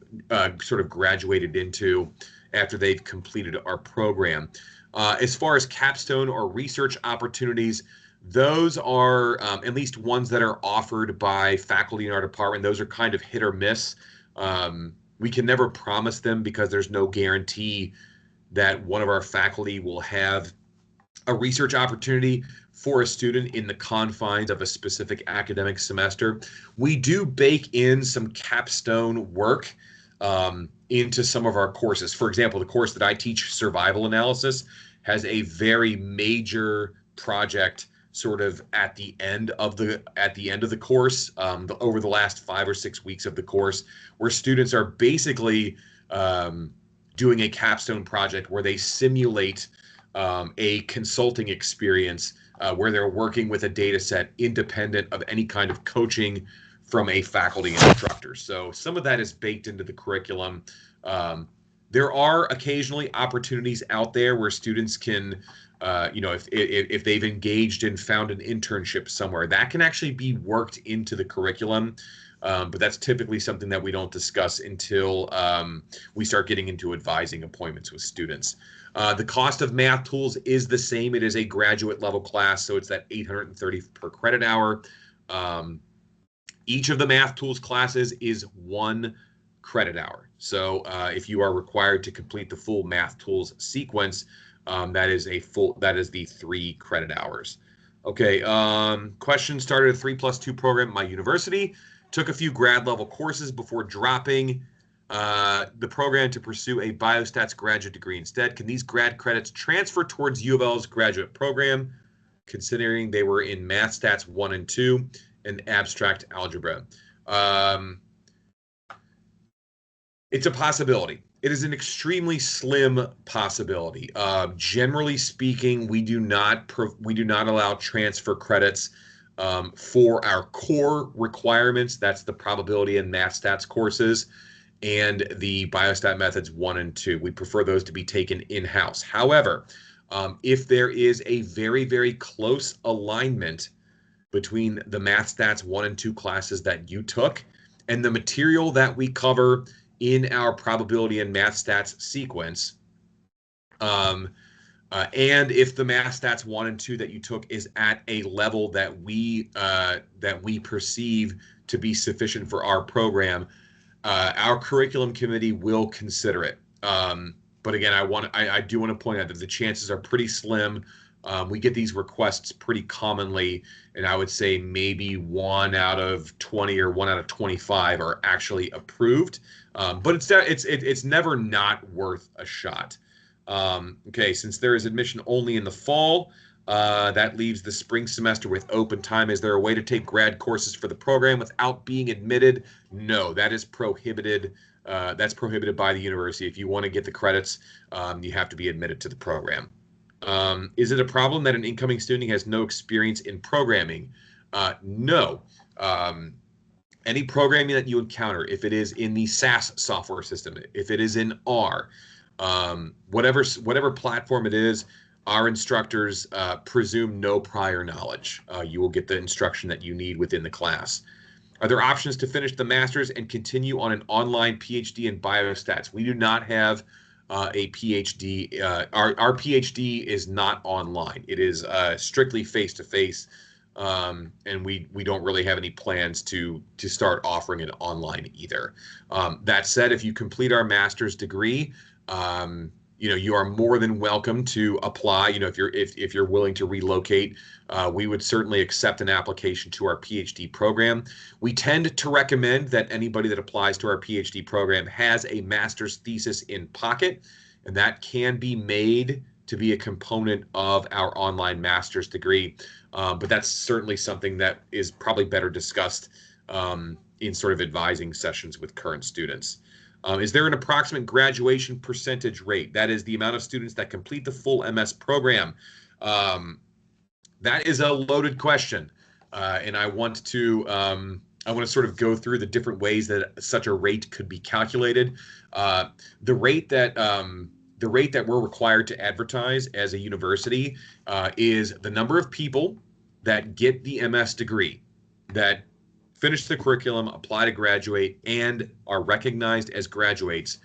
sort of graduated into. after they've completed our program. As far as capstone or research opportunities, those are at least ones that are offered by faculty in our department. Those are kind of hit or miss. We can never promise them because there's no guarantee that one of our faculty will have a research opportunity for a student in the confines of a specific academic semester. We do bake in some capstone work into some of our courses. For example, the course that I teach, survival analysis, has a very major project sort of at the end of the course, over the last 5 or 6 weeks of the course, where students are basically doing a capstone project where they simulate a consulting experience where they're working with a data set independent of any kind of coaching from a faculty instructor. So some of that is baked into the curriculum. There are occasionally opportunities out there where students can, if they've engaged and found an internship somewhere, that can actually be worked into the curriculum. But that's typically something that we don't discuss until we start getting into advising appointments with students. The cost of math tools is the same. It is a graduate level class, so it's that $830 per credit hour. Each of the math tools classes is 1 credit hour. So if you are required to complete the full math tools sequence, that is the 3 credit hours. Okay, question: started a 3+2 program at my university. Took a few grad level courses before dropping the program to pursue a biostats graduate degree instead. Can these grad credits transfer towards U of L's graduate program, considering they were in math stats 1 and 2 and abstract algebra? It's a possibility. It is an extremely slim possibility. Generally speaking, we do not allow transfer credits for our core requirements. That's the probability and math stats courses and the biostat methods 1 and 2. We prefer those to be taken in-house. However, if there is a very, very close alignment between the math stats 1 and 2 classes that you took and the material that we cover in our probability and math stats sequence, and if the math stats 1 and 2 that you took is at a level that we perceive to be sufficient for our program, our curriculum committee will consider it. But again, I do want to point out that the chances are pretty slim. We get these requests pretty commonly, and I would say maybe 1 out of 20 or 1 out of 25 are actually approved. But it's never not worth a shot. Okay, since there is admission only in the fall, that leaves the spring semester with open time. Is there a way to take grad courses for the program without being admitted? No, that is prohibited. That's prohibited by the university. If you want to get the credits, you have to be admitted to the program. Is it a problem that an incoming student has no experience in programming? No. Any programming that you encounter, if it is in the SAS software system, if it is in R, whatever platform it is, our instructors presume no prior knowledge. You will get the instruction that you need within the class. Are there options to finish the master's and continue on an online PhD in biostats? We do not have a PhD. Our PhD is not online. It is strictly face-to-face, and we don't really have any plans to start offering it online either. That said, if you complete our master's degree, you are more than welcome to apply. If you're willing to relocate, we would certainly accept an application to our PhD program. We tend to recommend that anybody that applies to our PhD program has a master's thesis in pocket, and that can be made to be a component of our online master's degree. But that's certainly something that is probably better discussed in sort of advising sessions with current students. Is there an approximate graduation percentage rate? That is the amount of students that complete the full MS program. That is a loaded question, and I want to sort of go through the different ways that such a rate could be calculated. The rate that we're required to advertise as a university is the number of people that get the MS degree, that finish the curriculum, apply to graduate, and are recognized as graduates.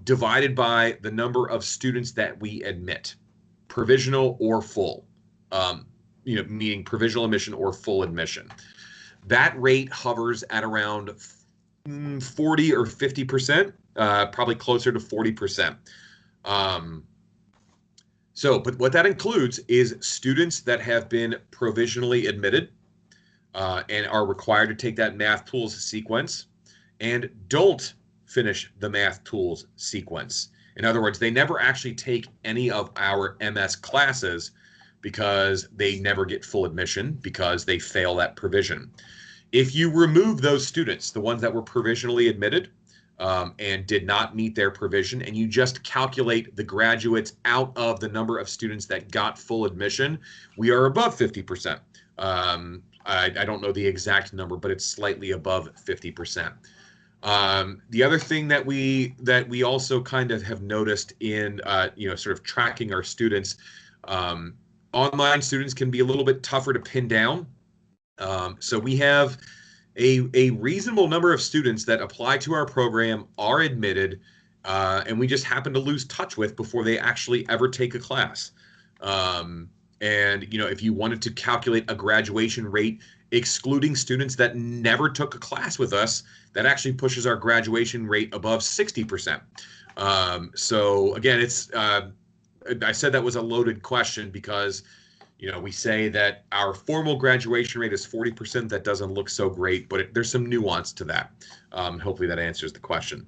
divided by the number of students that we admit, provisional or full, meaning provisional admission or full admission. That rate hovers at around 40 or 50%, probably closer to 40%. But what that includes is students that have been provisionally admitted and are required to take that math tools sequence and don't finish the math tools sequence. In other words, they never actually take any of our MS classes because they never get full admission because they fail that provision. If you remove those students, the ones that were provisionally admitted and did not meet their provision, and you just calculate the graduates out of the number of students that got full admission, we are above 50%. I don't know the exact number, but it's slightly above 50%. The other thing that we also kind of have noticed in sort of tracking our students, online students can be a little bit tougher to pin down. So we have a reasonable number of students that apply to our program, are admitted, and we just happen to lose touch with before they actually ever take a class. And if you wanted to calculate a graduation rate excluding students that never took a class with us, that actually pushes our graduation rate above 60%. So again, I said that was a loaded question because we say that our formal graduation rate is 40%. That doesn't look so great, but there's some nuance to that. Hopefully that answers the question.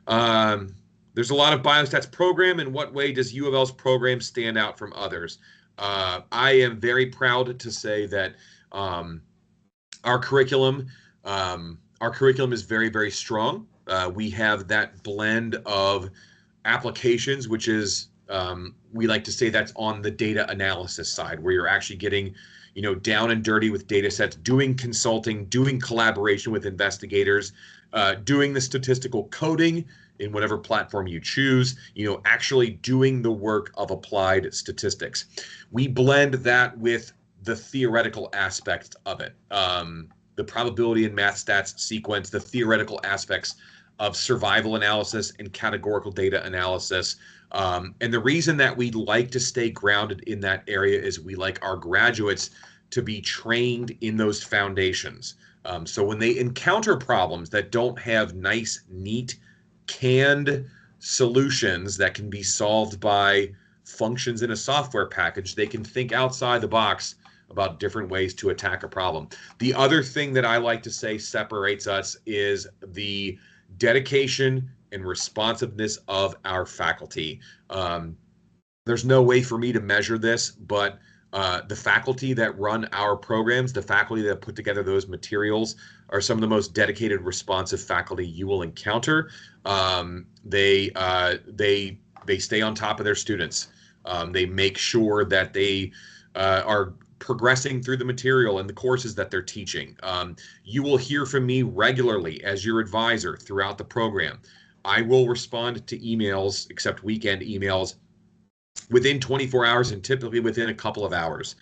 There's a lot of biostats program. In what way does U of L's program stand out from others? I am very proud to say that our curriculum is very, very strong. We have that blend of applications, which is we like to say that's on the data analysis side, where you're actually getting, down and dirty with data sets, doing consulting, doing collaboration with investigators, doing the statistical coding in whatever platform you choose, actually doing the work of applied statistics. We blend that with the theoretical aspects of it, the probability and math stats sequence, the theoretical aspects of survival analysis and categorical data analysis. And the reason that we like to stay grounded in that area is we like our graduates to be trained in those foundations. So when they encounter problems that don't have nice, neat, canned solutions that can be solved by functions in a software package, they can think outside the box about different ways to attack a problem. The other thing that I like to say separates us is the dedication and responsiveness of our faculty. There's no way for me to measure this, but the faculty that run our programs, the faculty that put together those materials, are some of the most dedicated, responsive faculty you will encounter. They stay on top of their students. They make sure that they are progressing through the material and the courses that they're teaching. You will hear from me regularly as your advisor throughout the program. I will respond to emails, except weekend emails, within 24 hours and typically within a couple of hours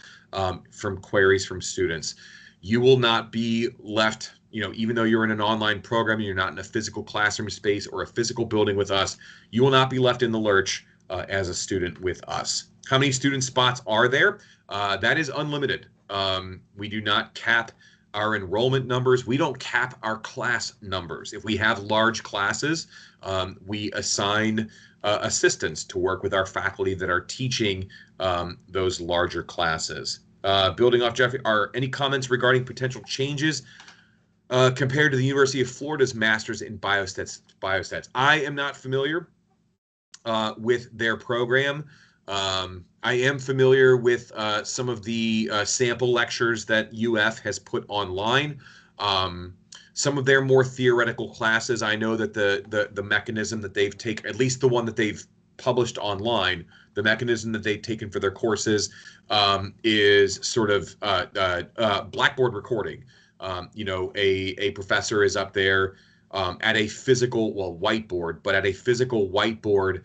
from queries from students. You will not be left, even though you're in an online program and you're not in a physical classroom space or a physical building with us, you will not be left in the lurch as a student with us. How many student spots are there? That is unlimited. We do not cap our enrollment numbers. We don't cap our class numbers. If we have large classes, we assign assistants to work with our faculty that are teaching those larger classes. Building off Jeffrey, are any comments regarding potential changes compared to the University of Florida's Masters in Biostats? I am not familiar with their program. I am familiar with some of the sample lectures that UF has put online. Some of their more theoretical classes, I know that the mechanism that they've taken, at least the one that they've published online, the mechanism that they've taken for their courses is sort of Blackboard recording. A professor is up there at a physical, whiteboard, but at a physical whiteboard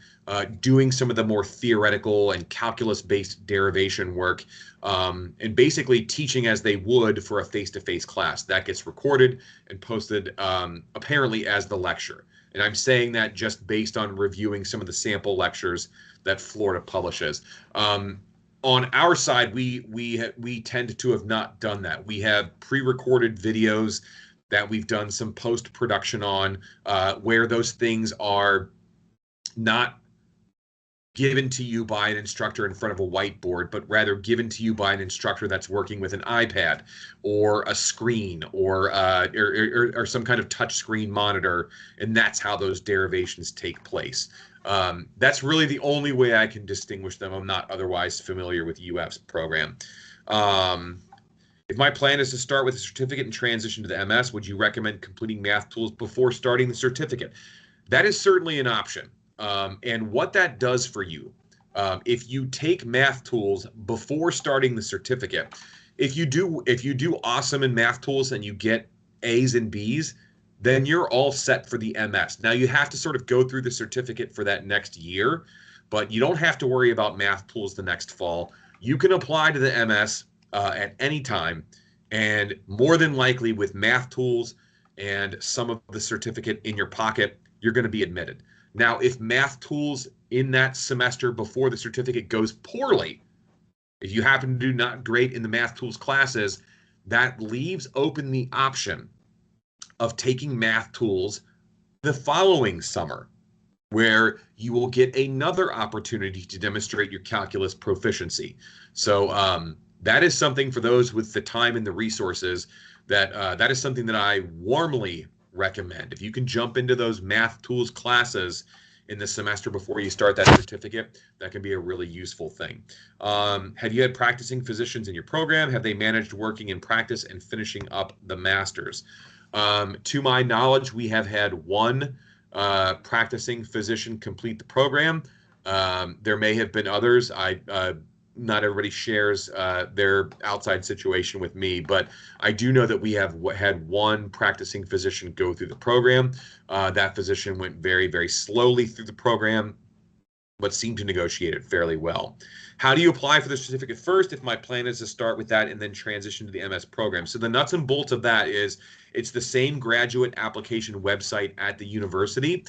doing some of the more theoretical and calculus-based derivation work and basically teaching as they would for a face-to-face class. That gets recorded and posted apparently as the lecture. And I'm saying that just based on reviewing some of the sample lectures that Florida publishes. On our side, we tend to have not done that. We have pre-recorded videos that we've done some post-production on, where those things are not given to you by an instructor in front of a whiteboard, but rather given to you by an instructor that's working with an iPad or a screen or some kind of touch screen monitor, and that's how those derivations take place. That's really the only way I can distinguish them. I'm not otherwise familiar with UF's program. If my plan is to start with a certificate and transition to the MS, would you recommend completing math tools before starting the certificate? That is certainly an option. And what that does for you, if you take math tools before starting the certificate, if you do awesome in math tools and you get A's and B's, then you're all set for the MS. Now you have to sort of go through the certificate for that next year, but you don't have to worry about math tools the next fall. You can apply to the MS at any time, and more than likely with math tools and some of the certificate in your pocket, you're going to be admitted. Now, if math tools in that semester before the certificate goes poorly, if you happen to do not great in the math tools classes, that leaves open the option of taking math tools the following summer, where you will get another opportunity to demonstrate your calculus proficiency. So that is something for those with the time and the resources that is something that I warmly recommend. If you can jump into those math tools classes in the semester before you start that certificate, that can be a really useful thing. Have you had practicing physicians in your program? Have they managed working in practice and finishing up the master's? To my knowledge, we have had one practicing physician complete the program. There may have been others. Not everybody shares their outside situation with me, but I do know that we have had one practicing physician go through the program. That physician went very, very slowly through the program, but seemed to negotiate it fairly well. How do you apply for the certificate first? If my plan is to start with that and then transition to the MS program. So the nuts and bolts of that is it's the same graduate application website at the university.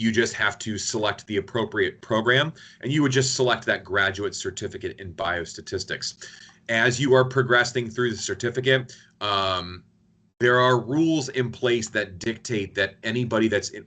You just have to select the appropriate program, and you would just select that graduate certificate in biostatistics. As you are progressing through the certificate, there are rules in place that dictate that anybody that's in,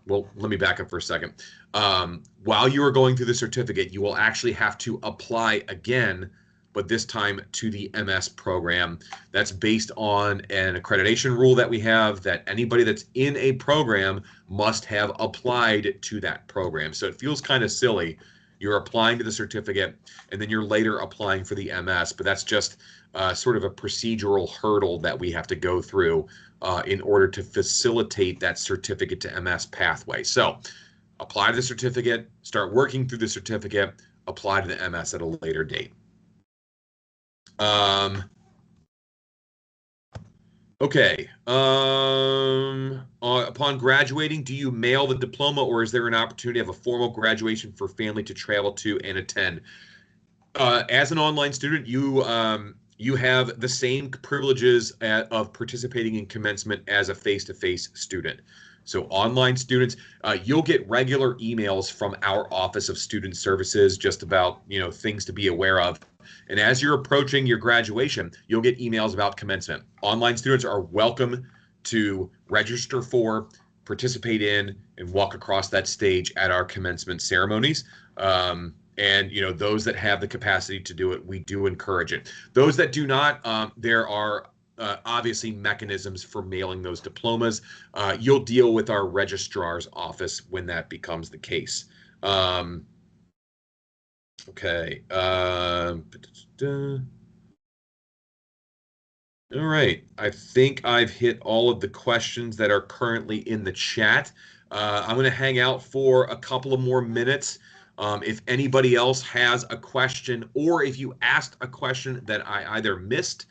well, let me back up for a second. While you are going through the certificate, you will actually have to apply again, but this time to the MS program. That's based on an accreditation rule that we have that anybody that's in a program must have applied to that program. So it feels kind of silly. You're applying to the certificate and then you're later applying for the MS, but that's just sort of a procedural hurdle that we have to go through in order to facilitate that certificate to MS pathway. So apply to the certificate, start working through the certificate, apply to the MS at a later date. Okay. Upon graduating, do you mail the diploma, or is there an opportunity to have a formal graduation for family to travel to and attend? As an online student, you have the same privileges of participating in commencement as a face-to-face student. So online students, you'll get regular emails from our Office of Student Services just about, things to be aware of. And as you're approaching your graduation, you'll get emails about commencement. Online students are welcome to register for, participate in, and walk across that stage at our commencement ceremonies. And those that have the capacity to do it, we do encourage it. Those that do not, there are obviously mechanisms for mailing those diplomas. You'll deal with our registrar's office when that becomes the case. Okay. All right. I think I've hit all of the questions that are currently in the chat. I'm going to hang out for a couple of more minutes. If anybody else has a question, or if you asked a question that I either missed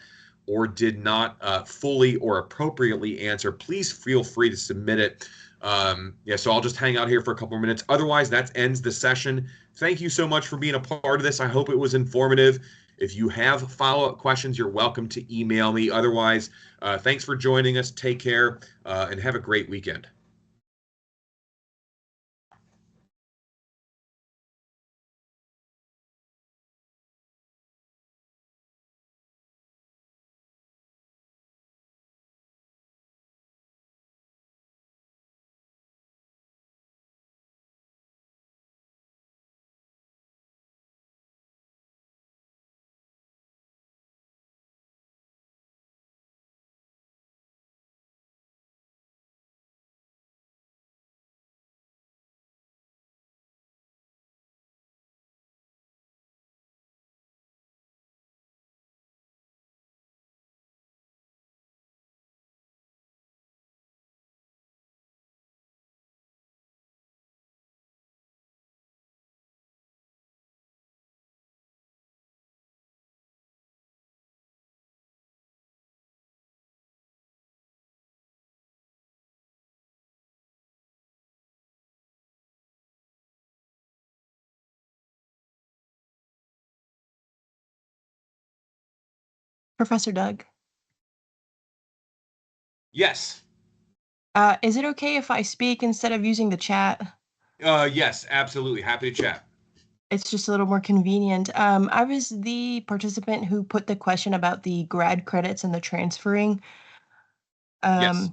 or did not fully or appropriately answer, please feel free to submit it. So I'll just hang out here for a couple more minutes. Otherwise, that ends the session. Thank you so much for being a part of this. I hope it was informative. If you have follow-up questions, you're welcome to email me. Otherwise, thanks for joining us. Take care and have a great weekend. Professor Doug, Yes. is it okay if I speak instead of using the chat? Yes, absolutely. Happy to chat. It's just a little more convenient. I was the participant who put the question about the grad credits and the transferring. Yes.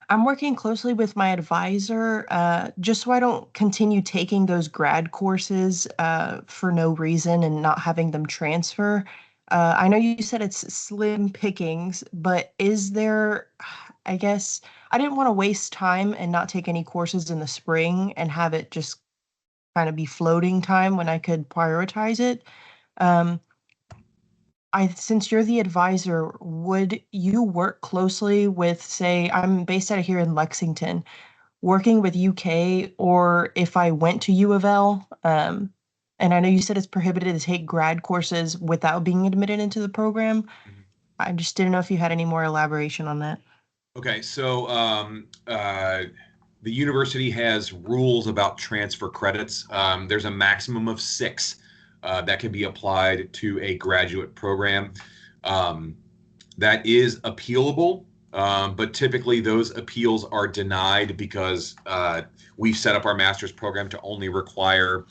I'm working closely with my advisor, just so I don't continue taking those grad courses for no reason and not having them transfer. I know you said it's slim pickings, but is there, I guess, I didn't want to waste time and not take any courses in the spring and have it just kind of be floating time when I could prioritize it. Um, since you're the advisor, would you work closely with, say, I'm based out of here in Lexington, working with UK, or if I went to U of L, and I know you said it's prohibited to take grad courses without being admitted into the program. Mhm. I just didn't know if you had any more elaboration on that. Okay, so the university has rules about transfer credits. There's a maximum of 6 that can be applied to a graduate program. Um, that is appealable, but typically those appeals are denied because we've set up our master's program to only require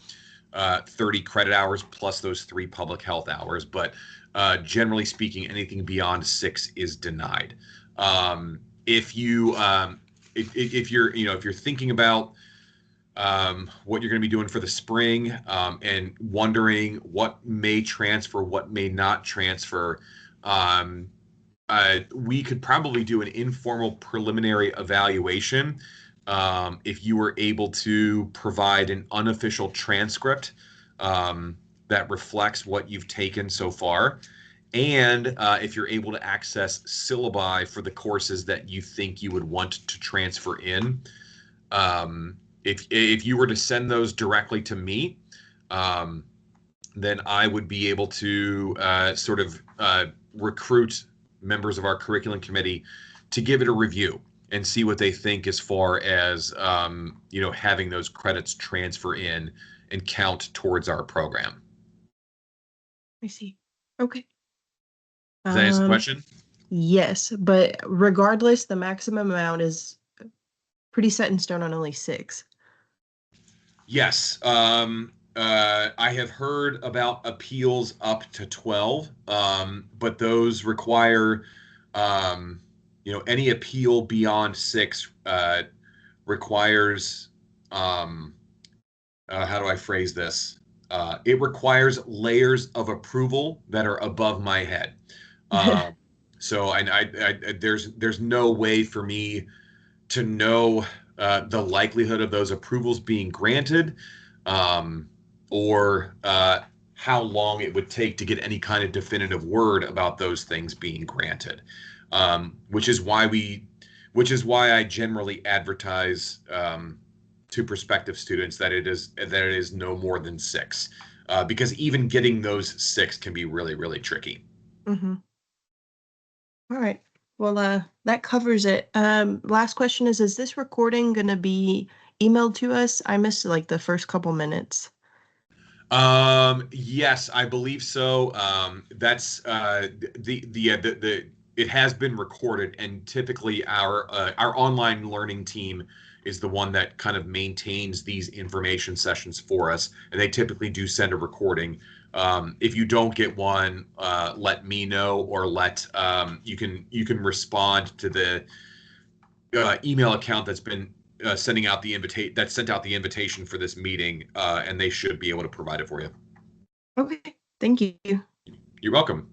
30 credit hours plus those 3 public health hours. But generally speaking, anything beyond 6 is denied. If you if you're if you're thinking about what you're going to be doing for the spring and wondering what may transfer, what may not transfer, um, we could probably do an informal preliminary evaluation if you were able to provide an unofficial transcript that reflects what you've taken so far. And if you're able to access syllabi for the courses that you think you would want to transfer in, if you were to send those directly to me, um, then I would be able to sort of recruit members of our curriculum committee to give it a review and see what they think as far as having those credits transfer in and count towards our program. I see. Okay. Does that answer the question? Yes, but regardless, the maximum amount is pretty set in stone on only 6. Yes. I have heard about appeals up to 12, but those require, any appeal beyond 6 requires, how do I phrase this? It requires layers of approval that are above my head. So there's no way for me to know the likelihood of those approvals being granted, or how long it would take to get any kind of definitive word about those things being granted. Which is why I generally advertise to prospective students that it is no more than 6, because even getting those 6 can be really, really tricky. Mm-hmm. All right. Well, that covers it. Last question is this recording gonna be emailed to us? I missed like the first couple minutes. Yes, I believe so. That's the it has been recorded, and typically our online learning team is the one that kind of maintains these information sessions for us, and they typically do send a recording. If you don't get one, let me know, or let you can respond to the email account that's been that sent out the invitation for this meeting, and they should be able to provide it for you. Okay, thank you. You're welcome.